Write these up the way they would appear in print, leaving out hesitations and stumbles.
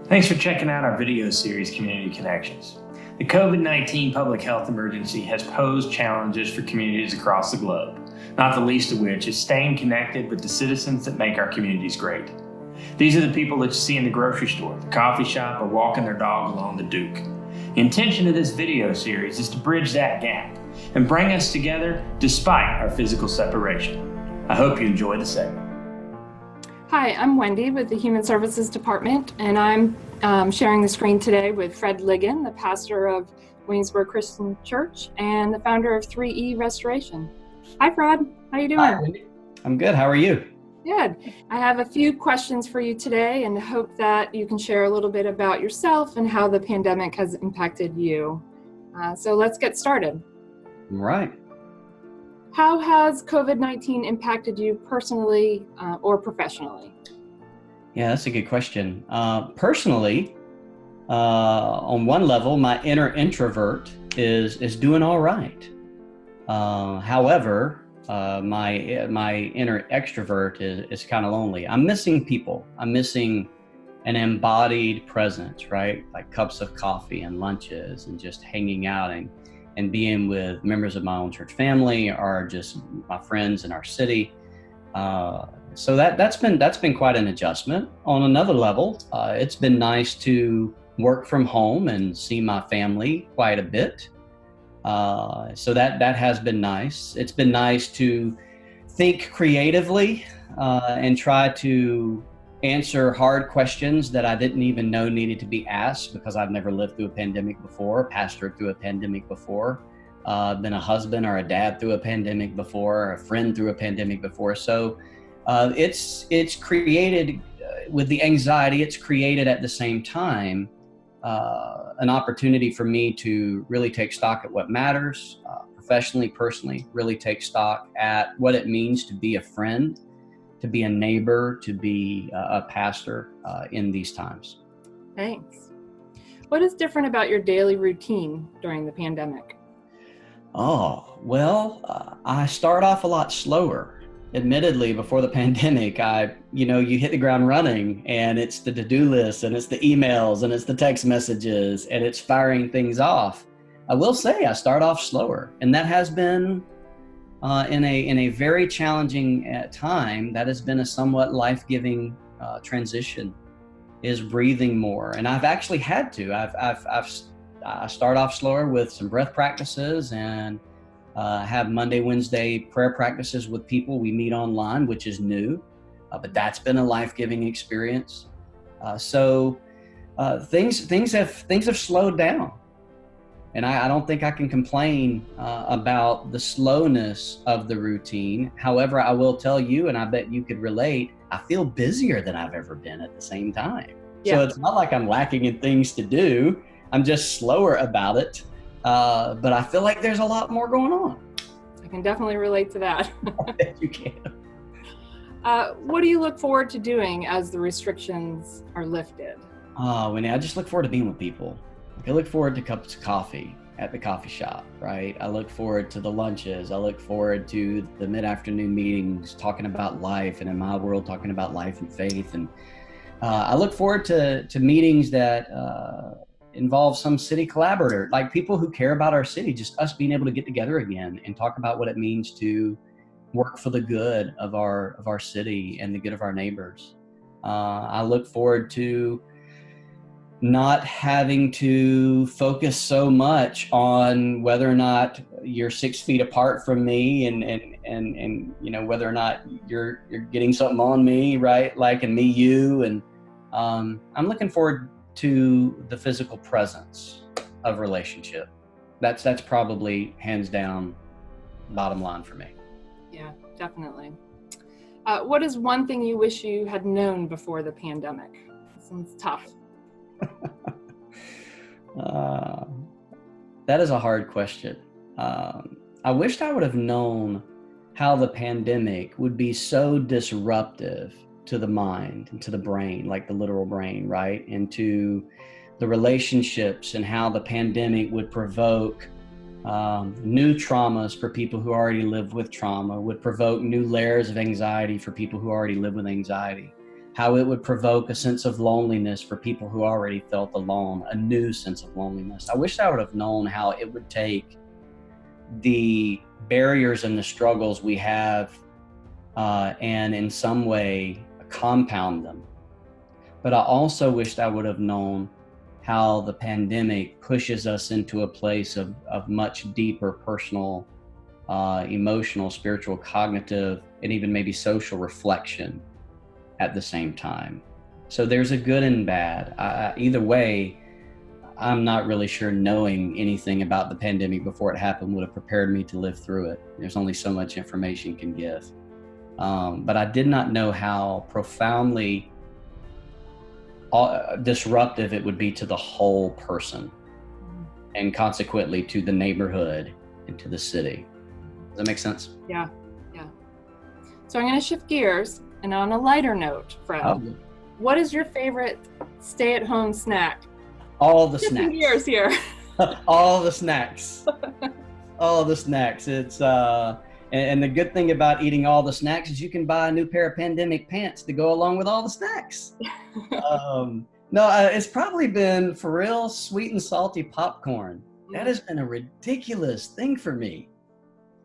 Thanks for checking out our video series, Community Connections. The COVID-19 public health emergency has posed challenges for communities across the globe, not the least of which is staying connected with the citizens that make our communities great. These are the people that you see in the grocery store, the coffee shop, or walking their dog along the Duke. The intention of this video series is to bridge that gap and bring us together despite our physical separation. I hope you enjoy the segment. Hi, I'm Wendy with the Human Services Department, and I'm sharing the screen today with Fred Liggins, the pastor of Williamsburg Christian Church and the founder of 3E Restoration. Hi, Fred. How you doing? Hi, Wendy. I'm good. How are you? Good. I have a few questions for you today and hope that you can share a little bit about yourself and how the pandemic has impacted you. So let's get started. All right. How has COVID-19 impacted you personally or professionally? Yeah, that's a good question. Personally, on one level, my inner introvert is doing all right. However, my inner extrovert is kind of lonely. I'm missing people. I'm missing an embodied presence, right? Like cups of coffee and lunches and just hanging out and being with members of my own church family or just my friends in our city. So that's been quite an adjustment. On another level, it's been nice to work from home and see my family quite a bit. So that has been nice. It's been nice to think creatively and try to answer hard questions that I didn't even know needed to be asked because I've never lived through a pandemic before, pastored through a pandemic before, been a husband or a dad through a pandemic before, a friend through a pandemic before. So it's created, with the anxiety, it's created at the same time an opportunity for me to really take stock at what matters, professionally, personally, really take stock at what it means to be a friend, to be a neighbor, to be a pastor in these times. Thanks. What is different about your daily routine during the pandemic? Oh, well, I start off a lot slower. Admittedly, before the pandemic, you hit the ground running and it's the to-do list and it's the emails and it's the text messages and it's firing things off. I will say I start off slower, and that has been in a very challenging time. That has been a somewhat life-giving transition, is breathing more. And I've actually had to. I start off slower with some breath practices and have Monday, Wednesday prayer practices with people we meet online, which is new, but that's been a life-giving experience. So things have slowed down. And I don't think I can complain about the slowness of the routine. However, I will tell you, and I bet you could relate, I feel busier than I've ever been at the same time. Yeah. So it's not like I'm lacking in things to do. I'm just slower about it. But I feel like there's a lot more going on. I can definitely relate to that. I bet you can. What do you look forward to doing as the restrictions are lifted? Winnie, I just look forward to being with people. I look forward to cups of coffee at the coffee shop, right? I look forward to the lunches. I look forward to the mid-afternoon meetings talking about life, and in my world, talking about life and faith. And I look forward to meetings that involve some city collaborator, like people who care about our city, just us being able to get together again and talk about what it means to work for the good of our city and the good of our neighbors. I look forward to not having to focus so much on whether or not you're 6 feet apart from me and whether or not you're getting something on me, right? Like, and me, you. And I'm looking forward to the physical presence of relationship. That's probably hands down bottom line for me. Yeah, definitely. What is one thing you wish you had known before the pandemic? This one's tough. That is a hard question. I wished I would have known how the pandemic would be so disruptive to the mind and to the brain, like the literal brain, right? And to the relationships, and how the pandemic would provoke new traumas for people who already live with trauma, would provoke new layers of anxiety for people who already live with anxiety. how it would provoke a sense of loneliness for people who already felt alone, a new sense of loneliness. I wish I would have known how it would take the barriers and the struggles we have and in some way compound them. But I also wished I would have known how the pandemic pushes us into a place of much deeper personal, emotional, spiritual, cognitive, and even maybe social reflection at the same time. So there's a good and bad. Either way, I'm not really sure knowing anything about the pandemic before it happened would have prepared me to live through it. There's only so much information you can give. But I did not know how profoundly disruptive it would be to the whole person, and consequently to the neighborhood and to the city. Does that make sense? Yeah. So I'm going to shift gears, and on a lighter note, Fred, what is your favorite stay-at-home snack? All the Shifting snacks. gears here. All the snacks. All the snacks. It's and the good thing about eating all the snacks is you can buy a new pair of pandemic pants to go along with all the snacks. It's probably been, for real, sweet and salty popcorn. That has been a ridiculous thing for me.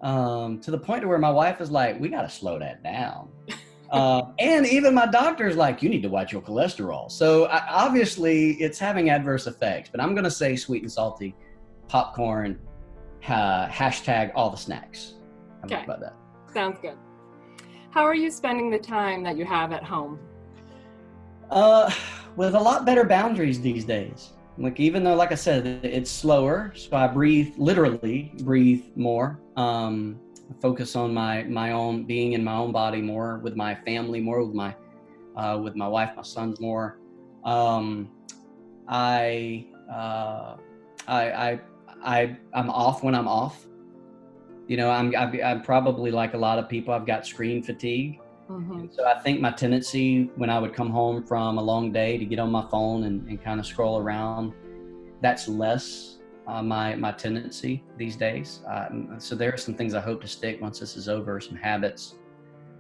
To the point where my wife is like, we got to slow that down. And even my doctor is like, you need to watch your cholesterol. So obviously it's having adverse effects, but I'm going to say sweet and salty popcorn, hashtag all the snacks. How about that? Sounds good. How are you spending the time that you have at home? With a lot better boundaries these days. Like, even though, like I said, it's slower, so I literally breathe more. Focus on my own, being in my own body more, with my family more, with my wife, my sons more. I'm off when I'm off. You know, I'm probably like a lot of people. I've got screen fatigue. Mm-hmm. So I think my tendency when I would come home from a long day to get on my phone and kind of scroll around, that's less my tendency these days. So there are some things I hope to stick once this is over, some habits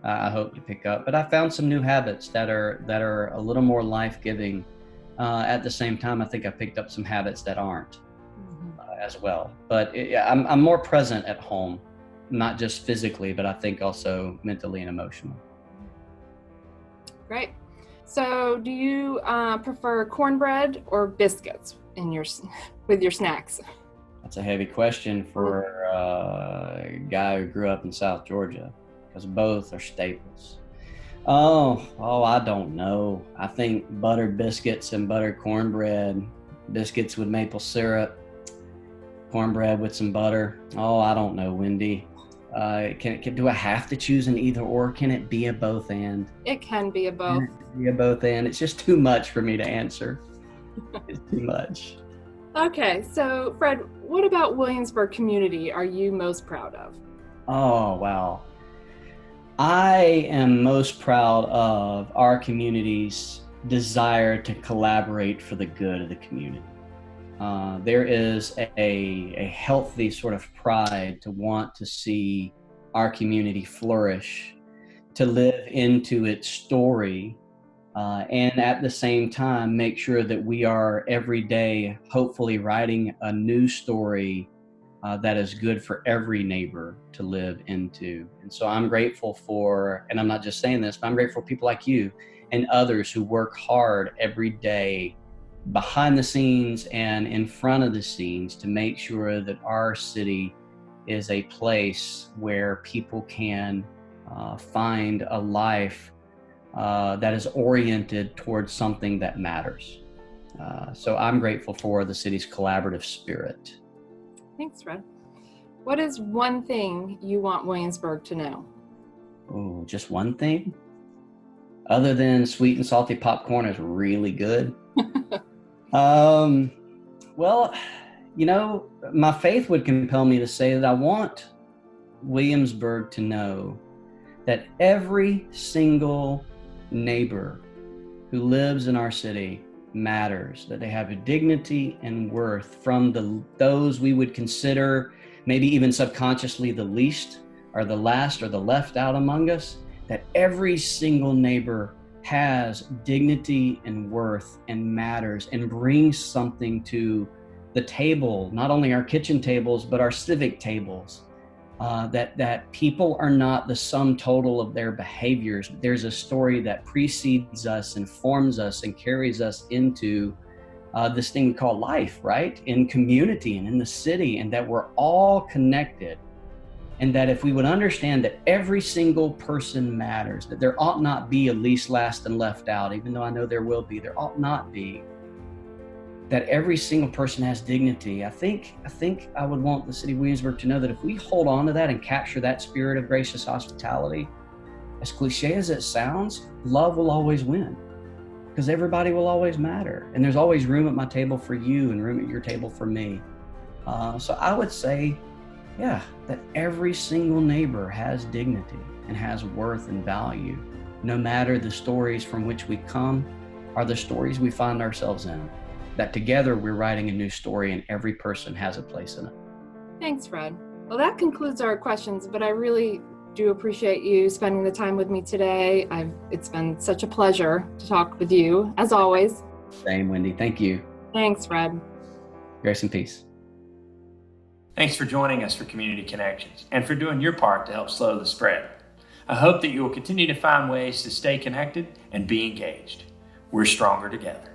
I hope to pick up. But I found some new habits that are a little more life-giving. At the same time, I think I picked up some habits that aren't as well. But I'm more present at home, not just physically, but I think also mentally and emotionally. Great. So do you prefer cornbread or biscuits with your snacks? That's a heavy question for a guy who grew up in South Georgia, because both are staples. Oh, I don't know. I think buttered biscuits and buttered cornbread, biscuits with maple syrup, cornbread with some butter. Oh, I don't know, Wendy. Do I have to choose an either or? Can it be a both and? It can be a both. It's just too much for me to answer. It's too much. Okay, so Fred, what about Williamsburg community are you most proud of? Oh, wow. I am most proud of our community's desire to collaborate for the good of the community. There is a healthy sort of pride to want to see our community flourish, to live into its story, and at the same time make sure that we are every day hopefully writing a new story that is good for every neighbor to live into. And so I'm grateful for, and I'm not just saying this, but I'm grateful for people like you and others who work hard every day behind the scenes and in front of the scenes to make sure that our city is a place where people can find a life that is oriented towards something that matters. So I'm grateful for the city's collaborative spirit. Thanks, Fred. What is one thing you want Williamsburg to know? Oh, just one thing? Other than sweet and salty popcorn is really good. Well, you know, my faith would compel me to say that I want Williamsburg to know that every single neighbor who lives in our city matters, that they have a dignity and worth from those we would consider maybe even subconsciously the least or the last or the left out among us, that every single neighbor has dignity and worth and matters and brings something to the table, not only our kitchen tables, but our civic tables, that people are not the sum total of their behaviors. There's a story that precedes us and forms us and carries us into this thing we call life, right? In community and in the city, and that we're all connected. And that if we would understand that every single person matters, that there ought not be a least, last, and left out, even though I know there will be, there ought not be, that every single person has dignity. I think I would want the city of Williamsburg to know that if we hold on to that and capture that spirit of gracious hospitality, as cliche as it sounds, love will always win, because everybody will always matter. And there's always room at my table for you and room at your table for me. So I would say, yeah, that every single neighbor has dignity and has worth and value, no matter the stories from which we come or the stories we find ourselves in. That together we're writing a new story and every person has a place in it. Thanks, Fred. Well, that concludes our questions, but I really do appreciate you spending the time with me today. It's been such a pleasure to talk with you, as always. Same, Wendy. Thank you. Thanks, Fred. Grace and peace. Thanks for joining us for Community Connections and for doing your part to help slow the spread. I hope that you will continue to find ways to stay connected and be engaged. We're stronger together.